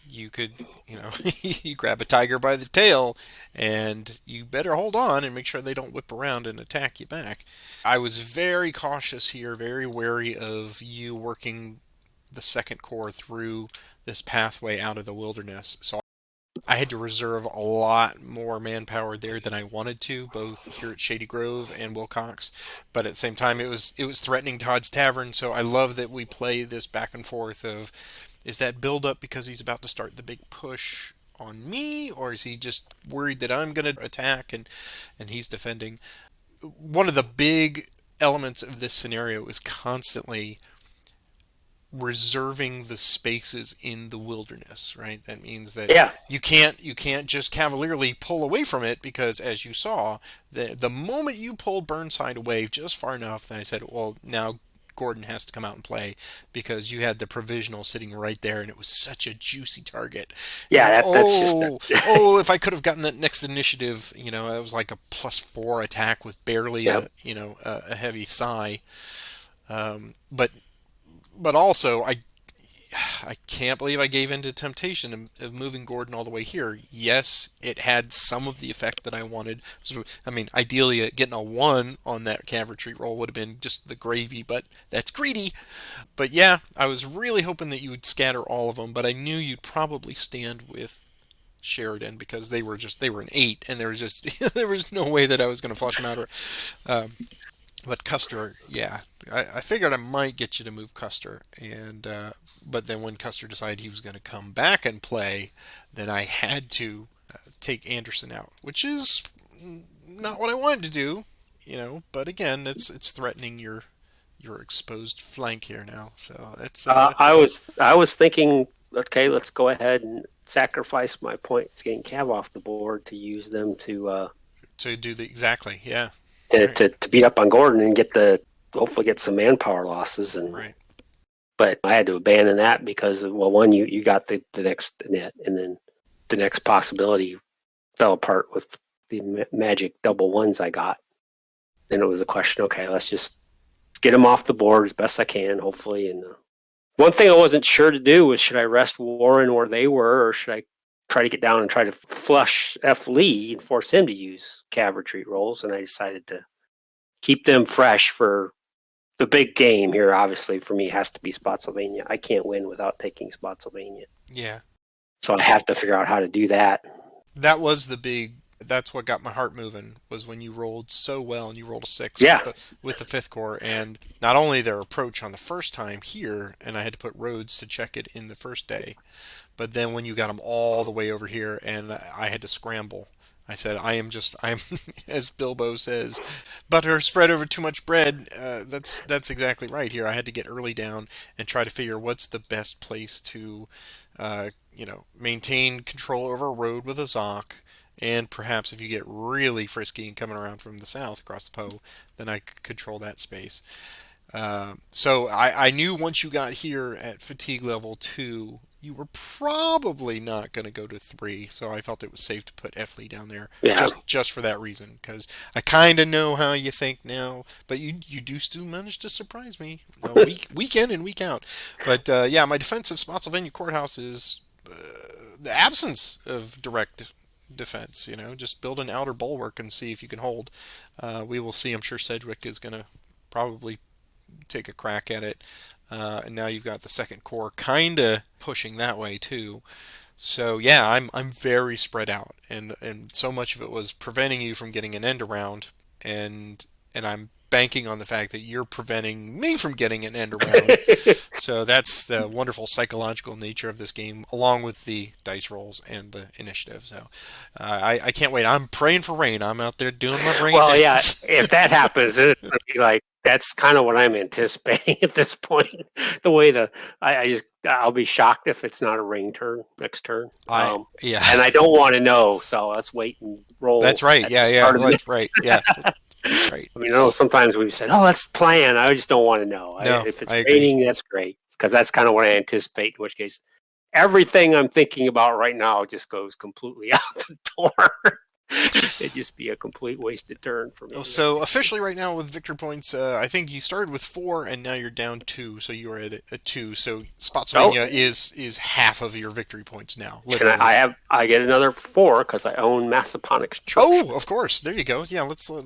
you could, you grab a tiger by the tail, and you better hold on and make sure they don't whip around and attack you back. I was very cautious here, very wary of you working the second corps through this pathway out of the wilderness. So I had to reserve a lot more manpower there than I wanted to, both here at Shady Grove and Wilcox. But at the same time, it was threatening Todd's Tavern. So I love that we play this back and forth of, is that build up because he's about to start the big push on me, or is he just worried that I'm going to attack and he's defending? One of the big elements of this scenario is constantly reserving the spaces in the wilderness, right? That means that you can't just cavalierly pull away from it, because as you saw, the moment you pulled Burnside away just far enough, then I said, well, now Gordon has to come out and play, because you had the provisional sitting right there, and it was such a juicy target. Yeah, that's just If I could have gotten that next initiative, it was like a +4 attack with barely a heavy sigh. But also, I can't believe I gave in to temptation of moving Gordon all the way here. Yes, it had some of the effect that I wanted. So, I mean, ideally, getting a 1 on that cav retreat roll would have been just the gravy, but that's greedy. But yeah, I was really hoping that you would scatter all of them, but I knew you'd probably stand with Sheridan, because they were an 8, and there was just there was no way that I was going to flush them out. But Custer, yeah, I figured I might get you to move Custer, and but then when Custer decided he was going to come back and play, then I had to take Anderson out, which is not what I wanted to do, But again, it's threatening your exposed flank here now, so that's. I was thinking, okay, let's go ahead and sacrifice my points getting Cav off the board to use them to do the exactly, yeah. To beat up on Gordon and hopefully get some manpower losses. And right. But I had to abandon that because, well, one, you got the next net, and then the next possibility fell apart with the magic double ones I got. Then it was a question, okay, let's just get them off the board as best I can, hopefully. And one thing I wasn't sure to do was, should I rest Warren where they were, or should I try to get down and try to flush F. Lee and force him to use cav retreat rolls? And I decided to keep them fresh for the big game here. Obviously, for me, has to be Spotsylvania. I can't win without taking Spotsylvania. Yeah. So I have to figure out how to do that. That's what got my heart moving, was when you rolled so well, and you rolled a 6 with the 5th Corps, and not only their approach on the first time here, and I had to put roads to check it in the first day, but then when you got them all the way over here and I had to scramble, I said, I'm as Bilbo says, butter spread over too much bread. That's exactly right here. I had to get early down and try to figure what's the best place to maintain control over a road with a Zoc, And perhaps if you get really frisky and coming around from the south across the Po, then I could control that space. So I knew once you got here at fatigue level 2, you were probably not going to go to 3. So I felt it was safe to put F. Lee down there Yeah. just for that reason. Because I kind of know how you think now, but you do still manage to surprise me week in and week out. But yeah, my defense of Spotsylvania Courthouse is the absence of direct defense. Just build an outer bulwark and see if you can hold. We will see. I'm sure Sedgwick is going to probably take a crack at it. And now you've got the second corps kind of pushing that way too. So yeah, I'm very spread out, and so much of it was preventing you from getting an end around, and I'm banking on the fact that you're preventing me from getting an end around. So that's the wonderful psychological nature of this game, along with the dice rolls and the initiative. So I can't wait. I'm praying for rain. I'm out there doing my rain Well, yeah, dance. if that happens, it's gonna be like that's kind of what I'm anticipating at this point. The way I'll be shocked if it's not a rain turn next turn. I Yeah. And I don't want to know, so let's wait and roll That's right. at the Yeah. start of the. That's right. Yeah. That's right. I mean, I know sometimes we've said, "Oh, let's plan." I just don't want to know. No, If it's I agree. raining, that's great because that's kind of what I anticipate. In which case, everything I'm thinking about right now just goes completely out the door. It'd just be a complete wasted turn for me. So officially, right now with victory points, I think you started with 4, and now you're down 2. So you are at a 2. So Oh, Spotsylvania is half of your victory points now, and literally. I get another 4 because I own Massaponax Church Oh, of course. There you go. Yeah, let's switch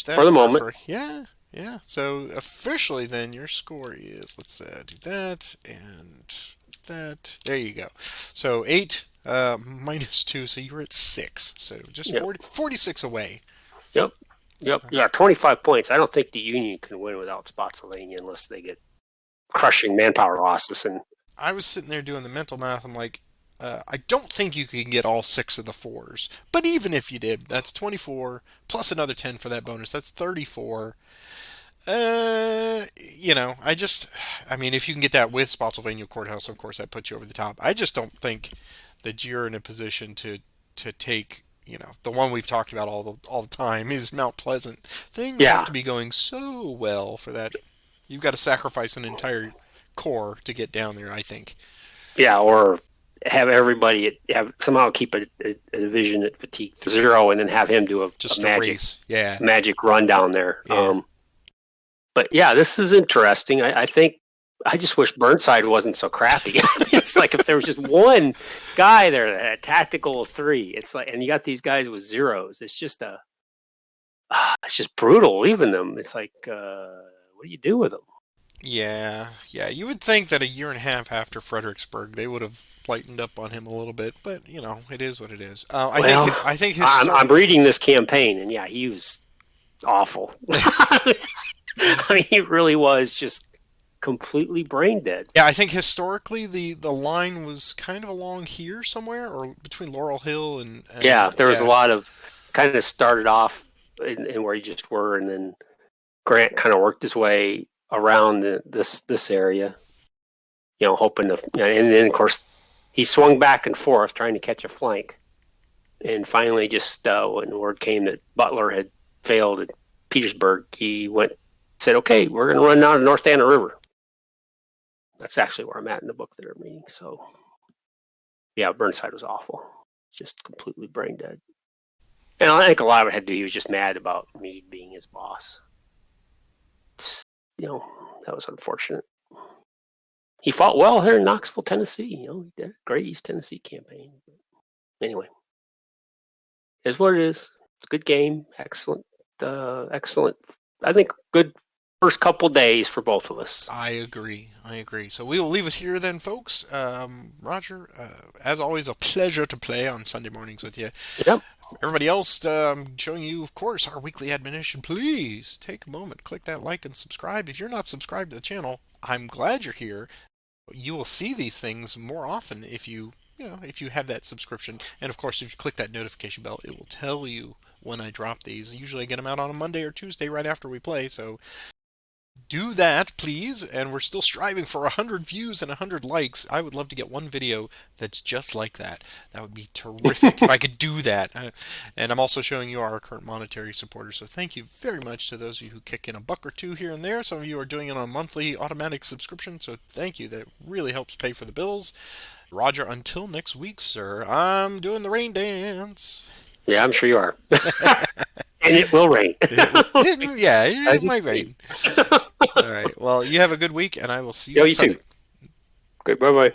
for that the moment. yeah. So officially, then your score is, let's do that and that. There you go. So 8 minus 2, so you're at 6. So just Yep, 46 away. yep, yep. Yeah, 25 points. I don't think the Union can win without Spotsylvania unless they get crushing manpower losses. And I was sitting there doing the mental math. I'm like, I don't think you can get all 6 of the 4s. But even if you did, that's 24 plus another 10 for that bonus. That's 34. I mean, if you can get that with Spotsylvania Courthouse, of course, that puts you over the top. I just don't think that you're in a position to take. The one we've talked about all the time is Mount Pleasant. Things have yeah, to be going so well for that. You've got to sacrifice an entire corps to get down there, I think. yeah, or have everybody have somehow keep a division at fatigue 0 and then have him do a Just a race. Yeah. magic run down there. Yeah. But yeah, this is interesting. I think I just wish Burnside wasn't so crappy. It's like if there was just one guy there that had tactical 3, it's like, and you got these guys with 0s. It's just it's just brutal leaving them. It's like, what do you do with them? Yeah. Yeah. You would think that a year and a half after Fredericksburg, they would have lightened up on him a little bit, but it is what it is. I Well, think I think I'm reading this campaign, and yeah, he was awful. I mean, he really was just completely brain dead. Yeah, I think historically the line was kind of along here somewhere, or between Laurel Hill Yeah, and there was a yeah, lot of kind of started off in where you just were, and then Grant kind of worked his way around this area, hoping to, and then of course he swung back and forth trying to catch a flank, and finally, just when word came that Butler had failed at Petersburg, he said, "Okay, we're going to run down to North Anna River." That's actually where I'm at in the book that I'm reading. So, yeah, Burnside was awful, just completely brain dead. And I think a lot of it had to do. He was just mad about Meade being his boss. You know, that was unfortunate. He fought well here in Knoxville, Tennessee. He did a great East Tennessee campaign. Anyway, it's what it is. It's a good game. Excellent. Excellent. I think good first couple days for both of us. I agree. I agree. So we will leave it here then, folks. Roger, as always, a pleasure to play on Sunday mornings with you. Yep. Everybody else, showing you, of course, our weekly admonition. Please take a moment, click that like and subscribe. If you're not subscribed to the channel, I'm glad you're here. You will see these things more often if you have that subscription. And of course, if you click that notification bell, it will tell you when I drop these. Usually I get them out on a Monday or Tuesday right after we play, so do that, please. And we're still striving for 100 views and 100 likes. I would love to get one video that's just like that. That would be terrific if I could do that. And I'm also showing you our current monetary supporters. So thank you very much to those of you who kick in a buck or two here and there. Some of you are doing it on a monthly automatic subscription. So thank you. That really helps pay for the bills. Roger, until next week, sir, I'm doing the rain dance. Yeah, I'm sure you are. And it will rain. Yeah, As it you might see. rain. All right. Well, you have a good week, and I will see you Yo, on you Sunday. too. Good. Bye bye.